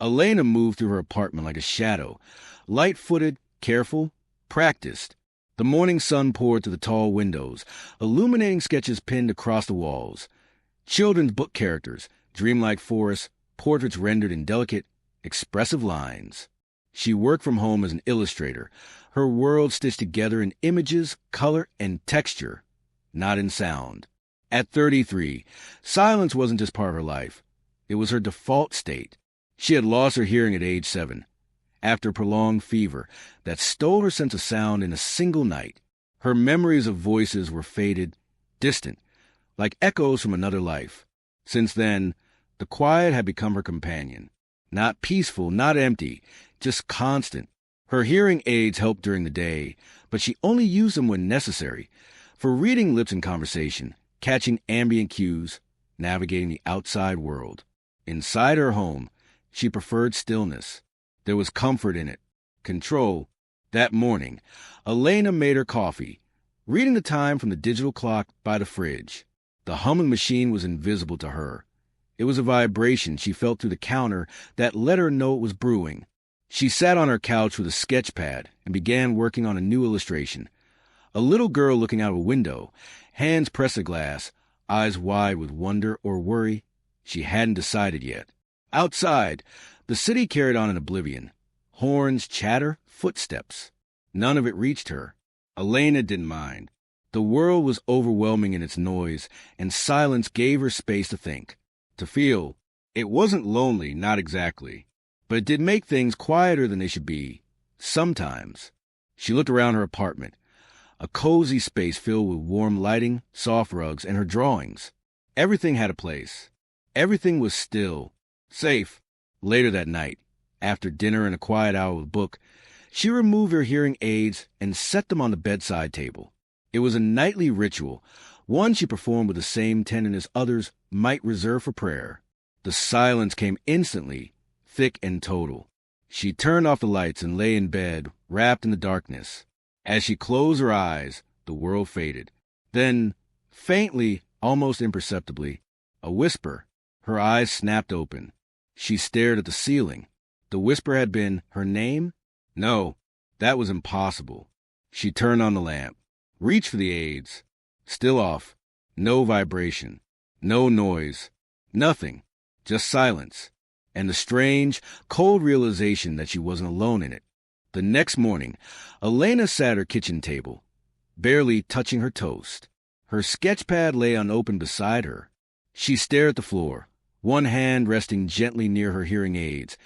Elena moved through her apartment like a shadow, light-footed, careful, practiced. The morning sun poured through the tall windows, illuminating sketches pinned across the walls. Children's book characters, dreamlike forests, portraits rendered in delicate, expressive lines. She worked from home as an illustrator, her world stitched together in images, color, and texture, not in sound. At 33, silence wasn't just part of her life. It was her default state. She had lost her hearing at age 7, after prolonged fever that stole her sense of sound in a single night. Her memories of voices were faded, distant, like echoes from another life. Since then, the quiet had become her companion. Not peaceful, not empty, just constant. Her hearing aids helped during the day, but she only used them when necessary, for reading lips in conversation, catching ambient cues, navigating the outside world. Inside her home, she preferred stillness. There was comfort in it, control. That morning, Elena made her coffee, reading the time from the digital clock by the fridge. The humming machine was invisible to her. It was a vibration she felt through the counter that let her know it was brewing. She sat on her couch with a sketch pad and began working on a new illustration. A little girl looking out of a window, hands pressed to glass, eyes wide with wonder or worry. She hadn't decided yet. Outside, the city carried on in oblivion. Horns, chatter, footsteps. None of it reached her. Elena didn't mind. The world was overwhelming in its noise, and silence gave her space to think, to feel. It wasn't lonely, not exactly, but it did make things quieter than they should be. Sometimes. She looked around her apartment, a cozy space filled with warm lighting, soft rugs, and her drawings. Everything had a place. Everything was still, safe. Later that night, after dinner and a quiet hour with a book, she removed her hearing aids and set them on the bedside table. It was a nightly ritual, one she performed with the same tenderness others might reserve for prayer. The silence came instantly, thick and total. She turned off the lights and lay in bed, wrapped in the darkness. As she closed her eyes, the world faded. Then, faintly, almost imperceptibly, a whisper. Her eyes snapped open. She stared at the ceiling. The whisper had been her name? No, that was impossible. She turned on the lamp, reached for the aids. Still off. No vibration. No noise. Nothing. Just silence. And the strange, cold realization that she wasn't alone in it. The next morning, Elena sat at her kitchen table, barely touching her toast. Her sketch pad lay unopened beside her. She stared at the floor, one hand resting gently near her hearing aids,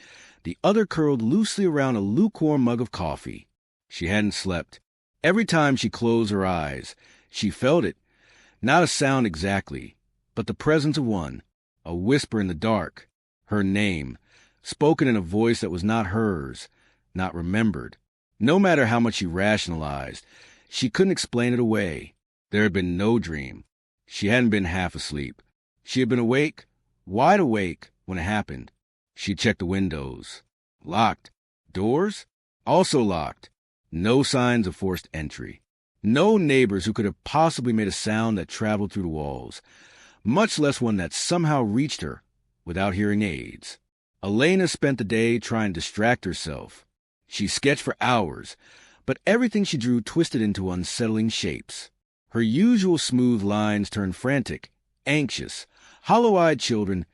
the other curled loosely around a lukewarm mug of coffee. She hadn't slept. Every time she closed her eyes, she felt it. Not a sound exactly, but the presence of one, a whisper in the dark, her name, spoken in a voice that was not hers, not remembered. No matter how much she rationalized, she couldn't explain it away. There had been no dream. She hadn't been half asleep. She had been awake, wide awake, when it happened. She checked the windows. Locked. Doors? Also locked. No signs of forced entry. No neighbors who could have possibly made a sound that traveled through the walls, much less one that somehow reached her without hearing aids. Elena spent the day trying to distract herself. She sketched for hours, but everything she drew twisted into unsettling shapes. Her usual smooth lines turned frantic, anxious, hollow-eyed children,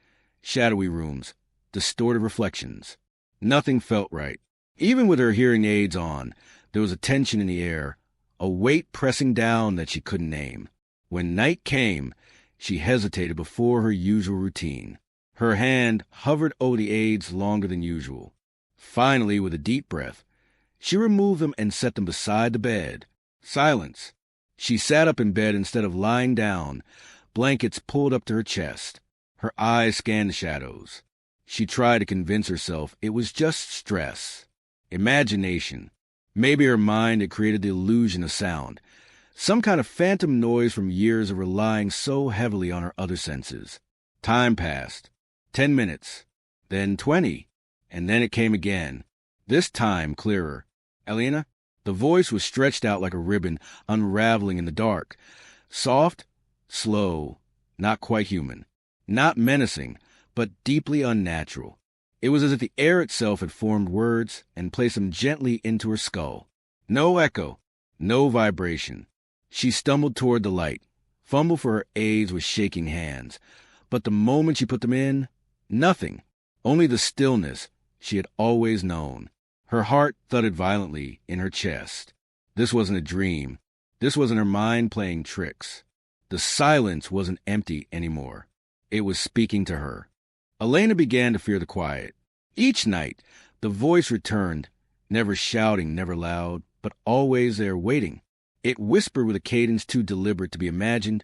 shadowy rooms, distorted reflections. Nothing felt right. Even with her hearing aids on, there was a tension in the air, a weight pressing down that she couldn't name. When night came, she hesitated before her usual routine. Her hand hovered over the aids longer than usual. Finally, with a deep breath, she removed them and set them beside the bed. Silence. She sat up in bed instead of lying down, blankets pulled up to her chest. Her eyes scanned the shadows. She tried to convince herself it was just stress. Imagination. Maybe her mind had created the illusion of sound, some kind of phantom noise from years of relying so heavily on her other senses. Time passed. 10 minutes. Then 20. And then it came again. This time clearer. Elena? The voice was stretched out like a ribbon, unraveling in the dark. Soft, slow, not quite human. Not menacing, but deeply unnatural. It was as if the air itself had formed words and placed them gently into her skull. No echo, no vibration. She stumbled toward the light, fumbled for her aids with shaking hands. But the moment she put them in, nothing. Only the stillness she had always known. Her heart thudded violently in her chest. This wasn't a dream. This wasn't her mind playing tricks. The silence wasn't empty anymore. It was speaking to her. Elena began to fear the quiet. Each night, the voice returned, never shouting, never loud, but always there waiting. It whispered with a cadence too deliberate to be imagined,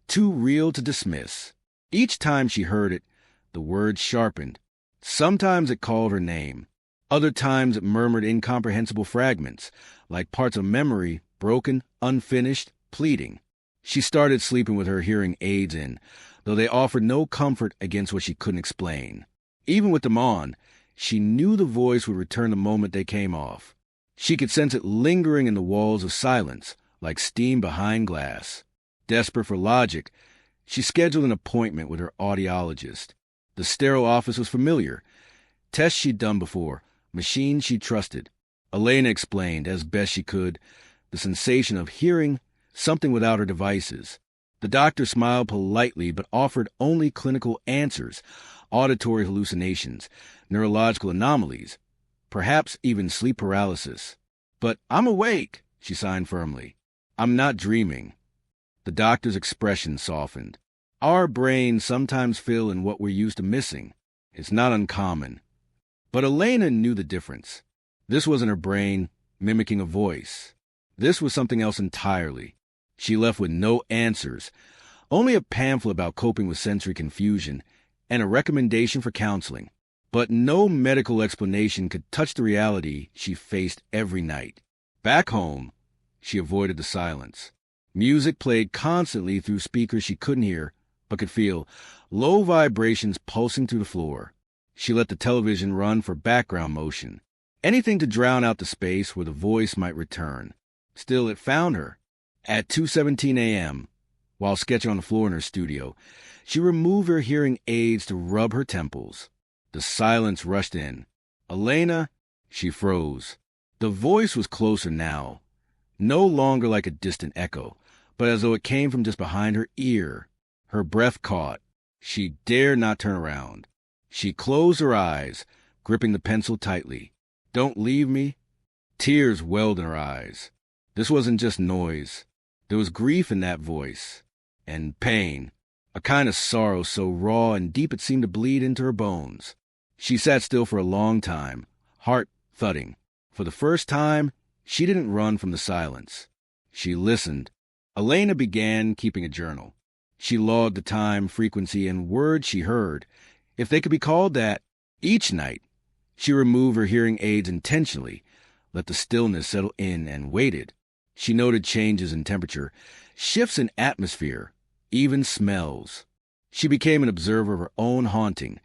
too real to dismiss. Each time she heard it, the words sharpened. Sometimes it called her name. Other times it murmured incomprehensible fragments, like parts of memory, broken, unfinished, pleading. She started sleeping with her hearing aids in, though they offered no comfort against what she couldn't explain. Even with them on, she knew the voice would return the moment they came off. She could sense it lingering in the walls of silence, like steam behind glass. Desperate for logic, she scheduled an appointment with her audiologist. The sterile office was familiar. Tests she'd done before, machines she trusted. Elena explained, as best she could, the sensation of hearing something without her devices. The doctor smiled politely but offered only clinical answers, auditory hallucinations, neurological anomalies, perhaps even sleep paralysis. "But I'm awake," she signed firmly. "I'm not dreaming." The doctor's expression softened. "Our brains sometimes fill in what we're used to missing. It's not uncommon." But Elena knew the difference. This wasn't her brain mimicking a voice. This was something else entirely. She left with no answers, only a pamphlet about coping with sensory confusion and a recommendation for counseling. But no medical explanation could touch the reality she faced every night. Back home, she avoided the silence. Music played constantly through speakers she couldn't hear, but could feel, low vibrations pulsing through the floor. She let the television run for background motion, anything to drown out the space where the voice might return. Still, it found her. At 2:17 a.m., while sketching on the floor in her studio, she removed her hearing aids to rub her temples. The silence rushed in. "Elena," she froze. The voice was closer now, no longer like a distant echo, but as though it came from just behind her ear. Her breath caught. She dared not turn around. She closed her eyes, gripping the pencil tightly. "Don't leave me." Tears welled in her eyes. This wasn't just noise. There was grief in that voice, and pain, a kind of sorrow so raw and deep it seemed to bleed into her bones. She sat still for a long time, heart thudding. For the first time, she didn't run from the silence. She listened. Elena began keeping a journal. She logged the time, frequency, and words she heard, if they could be called that. Each night, she removed her hearing aids intentionally, let the stillness settle in, and waited. She noted changes in temperature, shifts in atmosphere, even smells. She became an observer of her own haunting,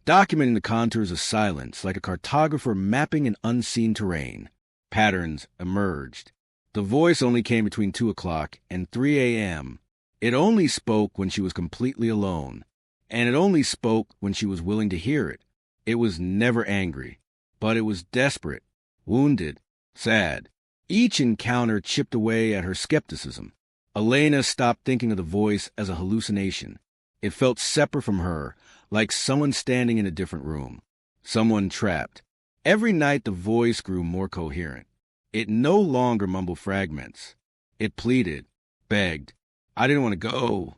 documenting the contours of silence like a cartographer mapping an unseen terrain. Patterns emerged. The voice only came between 2 o'clock and 3 a.m. It only spoke when she was completely alone, and it only spoke when she was willing to hear it. It was never angry, but it was desperate, wounded, sad. Each encounter chipped away at her skepticism. Elena stopped thinking of the voice as a hallucination. It felt separate from her, like someone standing in a different room, someone trapped. Every night the voice grew more coherent. It no longer mumbled fragments. It pleaded, begged. "I didn't want to go.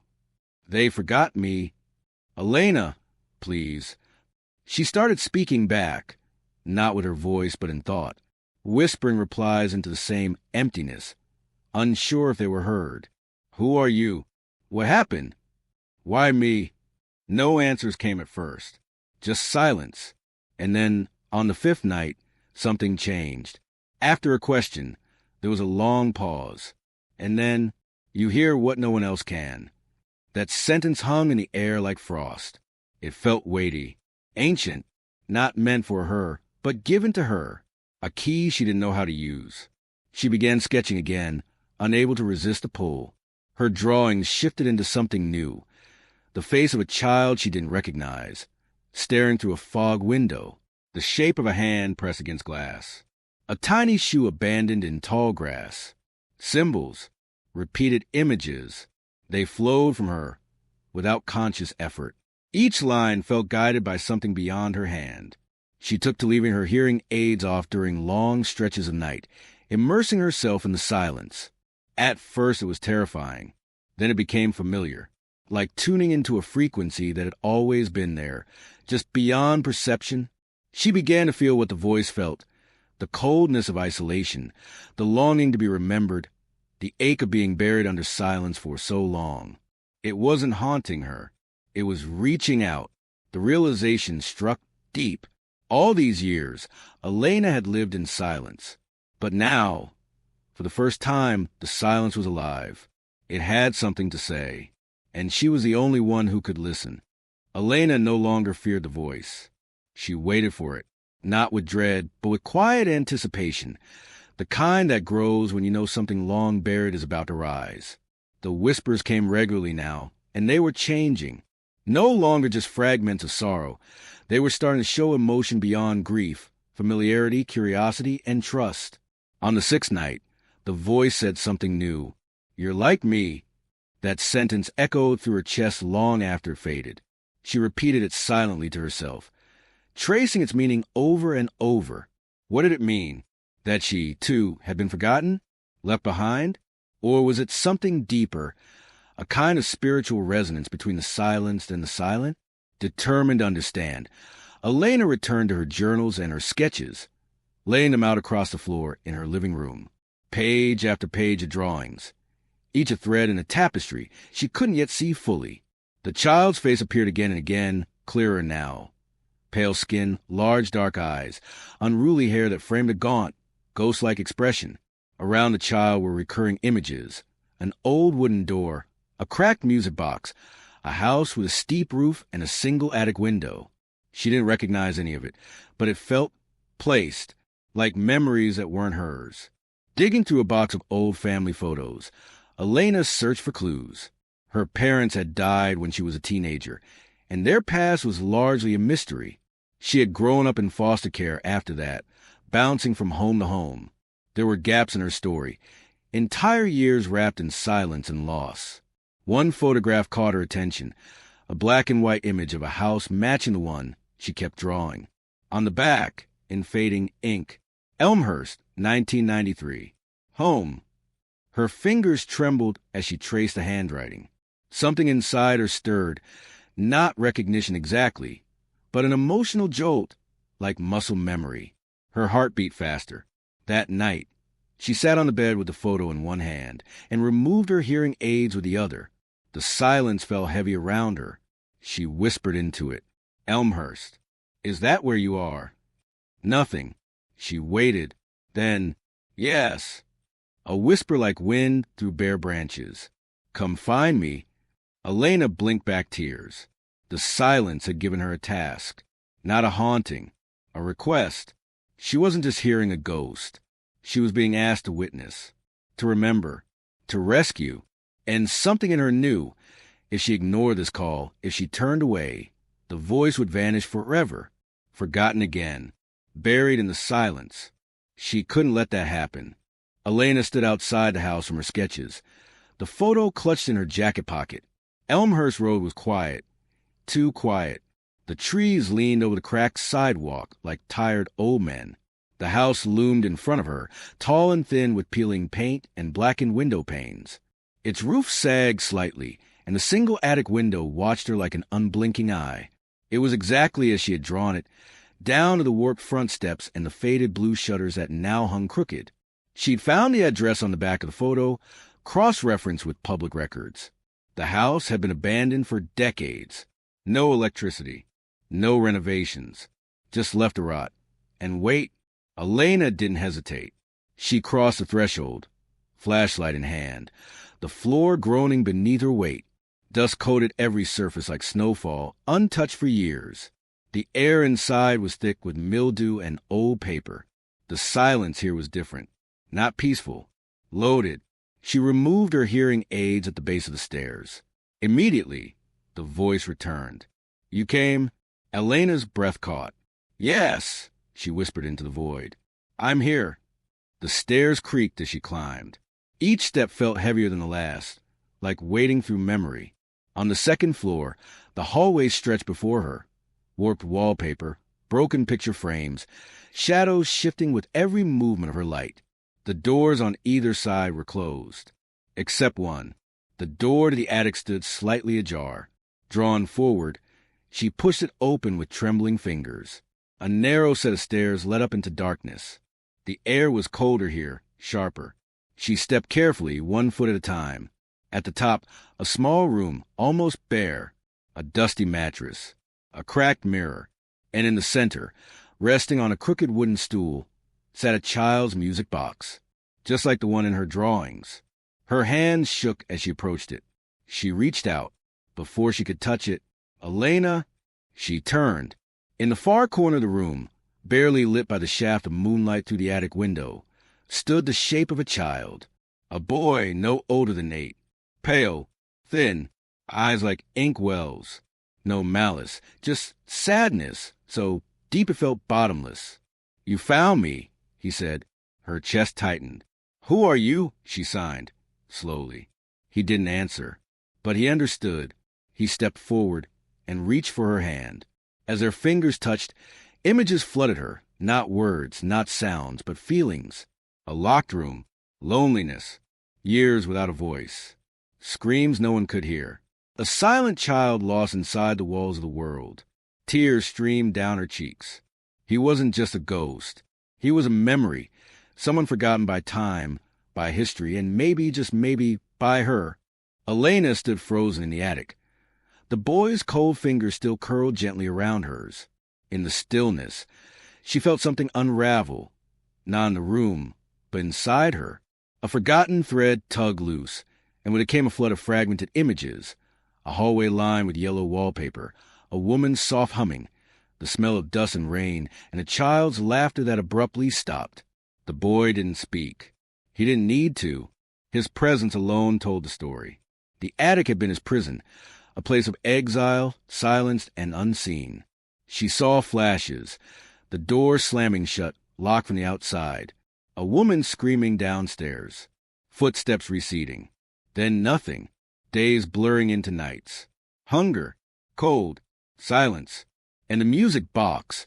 They forgot me. Elena, please." She started speaking back, not with her voice but in thought, whispering replies into the same emptiness, unsure if they were heard. "Who are you? What happened? Why me?" No answers came at first, just silence. And then, on the 5th night, something changed. After a question, there was a long pause. And then, "You hear what no one else can." That sentence hung in the air like frost. It felt weighty, ancient, not meant for her, but given to her, a key she didn't know how to use. She began sketching again, unable to resist the pull. Her drawings shifted into something new, the face of a child she didn't recognize, staring through a fog window, the shape of a hand pressed against glass. A tiny shoe abandoned in tall grass. Symbols, repeated images, they flowed from her without conscious effort. Each line felt guided by something beyond her hand. She took to leaving her hearing aids off during long stretches of night, immersing herself in the silence. At first it was terrifying. Then it became familiar, like tuning into a frequency that had always been there, just beyond perception. She began to feel what the voice felt, the coldness of isolation, the longing to be remembered, the ache of being buried under silence for so long. It wasn't haunting her. It was reaching out. The realization struck deep. All these years, Elena had lived in silence. But now, for the first time, the silence was alive. It had something to say, and she was the only one who could listen. Elena no longer feared the voice. She waited for it, not with dread, but with quiet anticipation, the kind that grows when you know something long buried is about to rise. The whispers came regularly now, and they were changing. No longer just fragments of sorrow. They were starting to show emotion beyond grief, familiarity, curiosity, and trust. On the sixth night, the voice said something new. "You're like me." That sentence echoed through her chest long after it faded. She repeated it silently to herself, tracing its meaning over and over. What did it mean? That she, too, had been forgotten? Left behind? Or was it something deeper, a kind of spiritual resonance between the silenced and the silent? Determined to understand, Elena returned to her journals and her sketches, laying them out across the floor in her living room. Page after page of drawings, each a thread in a tapestry she couldn't yet see fully. The child's face appeared again and again, clearer now. Pale skin, large dark eyes, unruly hair that framed a gaunt, ghost-like expression. Around the child were recurring images, an old wooden door, a cracked music box, a house with a steep roof and a single attic window. She didn't recognize any of it, but it felt placed, like memories that weren't hers. Digging through a box of old family photos, Elena searched for clues. Her parents had died when she was a teenager, and their past was largely a mystery. She had grown up in foster care after that, bouncing from home to home. There were gaps in her story, entire years wrapped in silence and loss. One photograph caught her attention, a black and white image of a house matching the one she kept drawing. On the back, in fading ink, Elmhurst, 1993. Home. Her fingers trembled as she traced the handwriting. Something inside her stirred, not recognition exactly, but an emotional jolt, like muscle memory. Her heart beat faster. That night, she sat on the bed with the photo in one hand and removed her hearing aids with the other. The silence fell heavy around her. She whispered into it. "Elmhurst, is that where you are?" Nothing. She waited. Then, "Yes." A whisper like wind through bare branches. "Come find me." Elena blinked back tears. The silence had given her a task, not a haunting, a request. She wasn't just hearing a ghost. She was being asked to witness, to remember, to rescue. And something in her knew, if she ignored this call, if she turned away, the voice would vanish forever, forgotten again, buried in the silence. She couldn't let that happen. Elena stood outside the house from her sketches, the photo clutched in her jacket pocket. Elmhurst Road was quiet, too quiet. The trees leaned over the cracked sidewalk like tired old men. The house loomed in front of her, tall and thin with peeling paint and blackened window panes. Its roof sagged slightly, and the single attic window watched her like an unblinking eye. It was exactly as she had drawn it, down to the warped front steps and the faded blue shutters that now hung crooked. She'd found the address on the back of the photo, cross-referenced with public records. The house had been abandoned for decades. No electricity, no renovations, just left to rot. And wait, Elena didn't hesitate. She crossed the threshold, flashlight in hand, the floor groaning beneath her weight. Dust coated every surface like snowfall, untouched for years. The air inside was thick with mildew and old paper. The silence here was different, not peaceful, loaded. She removed her hearing aids at the base of the stairs. Immediately, the voice returned. "You came? Elena's breath caught. "Yes," she whispered into the void. "I'm here." The stairs creaked as she climbed. Each step felt heavier than the last, like wading through memory. On the second floor, the hallway stretched before her. Warped wallpaper, broken picture frames, shadows shifting with every movement of her light. The doors on either side were closed, except one. The door to the attic stood slightly ajar. Drawn forward, she pushed it open with trembling fingers. A narrow set of stairs led up into darkness. The air was colder here, sharper. She stepped carefully, 1 foot at a time. At the top, a small room, almost bare, a dusty mattress, a cracked mirror, and in the center, resting on a crooked wooden stool, sat a child's music box, just like the one in her drawings. Her hands shook as she approached it. She reached out. Before she could touch it, "Elena!" She turned. In the far corner of the room, barely lit by the shaft of moonlight through the attic window, stood the shape of a child. A boy no older than 8. Pale, thin, eyes like ink wells. No malice, just sadness, so deep it felt bottomless. "You found me," he said. Her chest tightened. "Who are you?" she signed, slowly. He didn't answer, but he understood. He stepped forward and reached for her hand. As their fingers touched, images flooded her, not words, not sounds, but feelings. A locked room, loneliness, years without a voice, screams no one could hear. A silent child lost inside the walls of the world. Tears streamed down her cheeks. He wasn't just a ghost. He was a memory, someone forgotten by time, by history, and maybe, just maybe, by her. Elena stood frozen in the attic. The boy's cold fingers still curled gently around hers. In the stillness, she felt something unravel, not in the room, but inside her. A forgotten thread tugged loose, and with it came a flood of fragmented images. A hallway lined with yellow wallpaper, a woman's soft humming, the smell of dust and rain, and a child's laughter that abruptly stopped. The boy didn't speak. He didn't need to. His presence alone told the story. The attic had been his prison, a place of exile, silenced and unseen. She saw flashes, the door slamming shut, locked from the outside, a woman screaming downstairs, footsteps receding, then nothing, days blurring into nights, hunger, cold, silence, and the music box,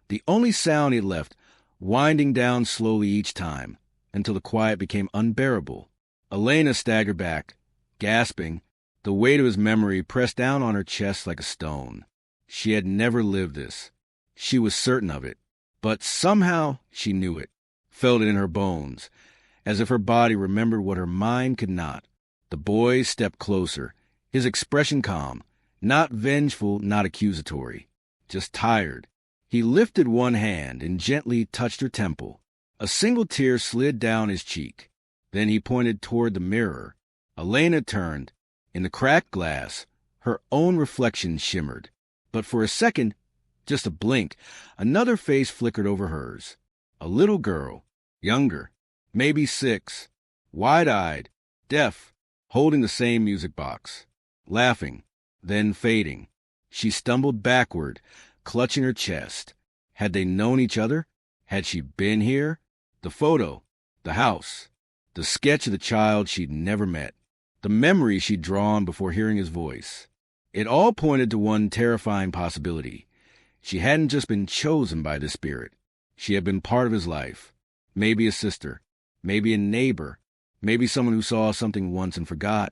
the only sound he had left, winding down slowly each time, until the quiet became unbearable. Elena staggered back, gasping, the weight of his memory pressed down on her chest like a stone. She had never lived this. She was certain of it, but somehow she knew it, felt it in her bones, as if her body remembered what her mind could not. The boy stepped closer, his expression calm, not vengeful, not accusatory, just tired. He lifted one hand and gently touched her temple. A single tear slid down his cheek. Then he pointed toward the mirror. Elena turned. In the cracked glass, her own reflection shimmered. But for a second, just a blink, another face flickered over hers. A little girl, younger, maybe 6, wide-eyed, deaf, holding the same music box, laughing, then fading. She stumbled backward, clutching her chest. Had they known each other? Had she been here? The photo, the house, the sketch of the child she'd never met, the memory she'd drawn before hearing his voice. It all pointed to one terrifying possibility. She hadn't just been chosen by the spirit. She had been part of his life. Maybe a sister, maybe a neighbor, maybe someone who saw something once and forgot,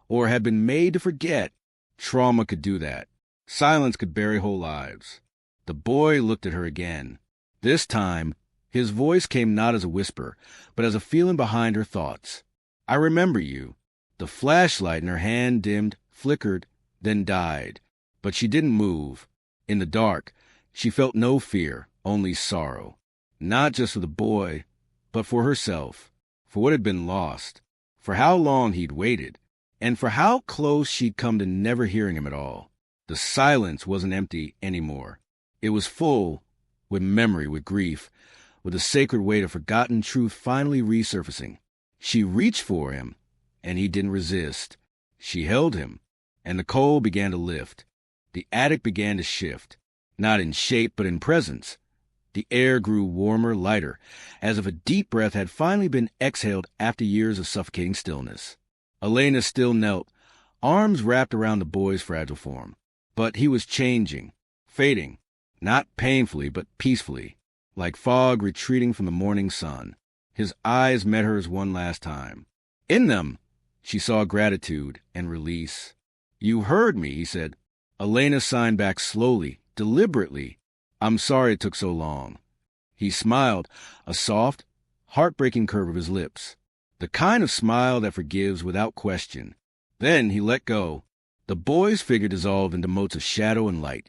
or had been made to forget. Trauma could do that. Silence could bury whole lives. The boy looked at her again. This time, his voice came not as a whisper, but as a feeling behind her thoughts. "I remember you." The flashlight in her hand dimmed, flickered, then died. But she didn't move. In the dark, she felt no fear, only sorrow. Not just for the boy, but for herself, for what had been lost, for how long he'd waited, and for how close she'd come to never hearing him at all. The silence wasn't empty anymore. It was full, with memory, with grief, with the sacred weight of forgotten truth finally resurfacing. She reached for him, and he didn't resist. She held him, and the cold began to lift. The attic began to shift. not in shape but in presence. The air grew warmer, lighter, as if a deep breath had finally been exhaled after years of suffocating stillness. Elena still knelt, arms wrapped around the boy's fragile form. But he was changing, fading, not painfully but peacefully, like fog retreating from the morning sun. His eyes met hers one last time. In them, she saw gratitude and release. "You heard me," he said. Elena signed back slowly, deliberately. "I'm sorry it took so long." He smiled, a soft, heartbreaking curve of his lips, the kind of smile that forgives without question. Then he let go. The boy's figure dissolved into motes of shadow and light,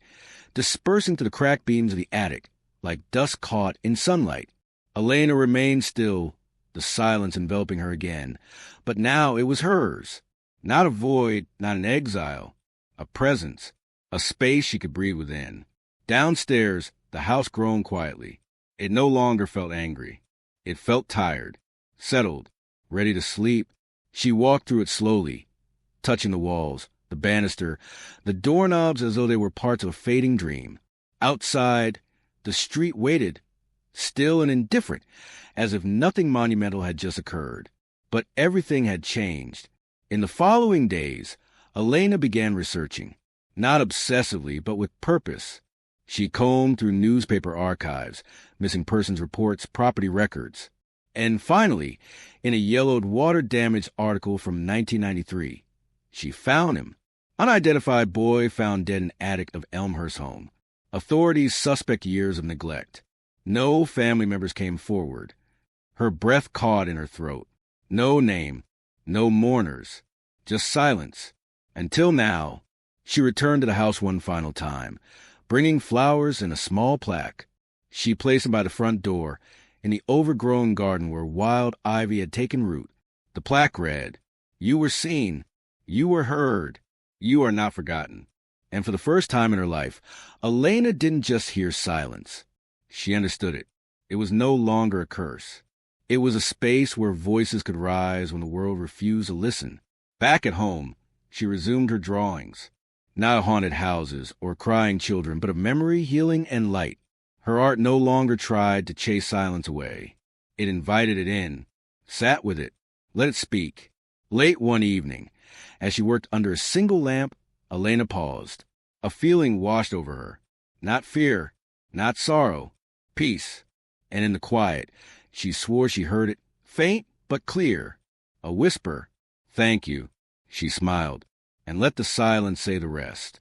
dispersing to the cracked beams of the attic, like dust caught in sunlight. Elena remained still, the silence enveloping her again. But now it was hers. Not a void, not an exile. A presence, a space she could breathe within. Downstairs, the house groaned quietly. It no longer felt angry. It felt tired, settled, ready to sleep. She walked through it slowly, touching the walls, the banister, the doorknobs as though they were parts of a fading dream. Outside, the street waited, still and indifferent, as if nothing monumental had just occurred. But everything had changed. In the following days, Elena began researching, not obsessively, but with purpose. She combed through newspaper archives, missing persons reports, property records. And finally, in a yellowed, water-damaged article from 1993, she found him. Unidentified boy found dead in attic of Elmhurst home. Authorities suspect years of neglect. No family members came forward. Her breath caught in her throat. No name, no mourners, just silence. Until now, she returned to the house one final time, bringing flowers and a small plaque. She placed them by the front door, in the overgrown garden where wild ivy had taken root. The plaque read, "You were seen, you were heard, you are not forgotten." And for the first time in her life, Elena didn't just hear silence. She understood it. It was no longer a curse. It was a space where voices could rise when the world refused to listen. Back at home, she resumed her drawings. Not of haunted houses or crying children, but of memory, healing, and light. Her art no longer tried to chase silence away. It invited it in, sat with it, let it speak. Late one evening, as she worked under a single lamp, Elena paused. A feeling washed over her. Not fear, not sorrow, peace. And in the quiet, she swore she heard it, faint but clear. A whisper, "Thank you." She smiled, and let the silence say the rest.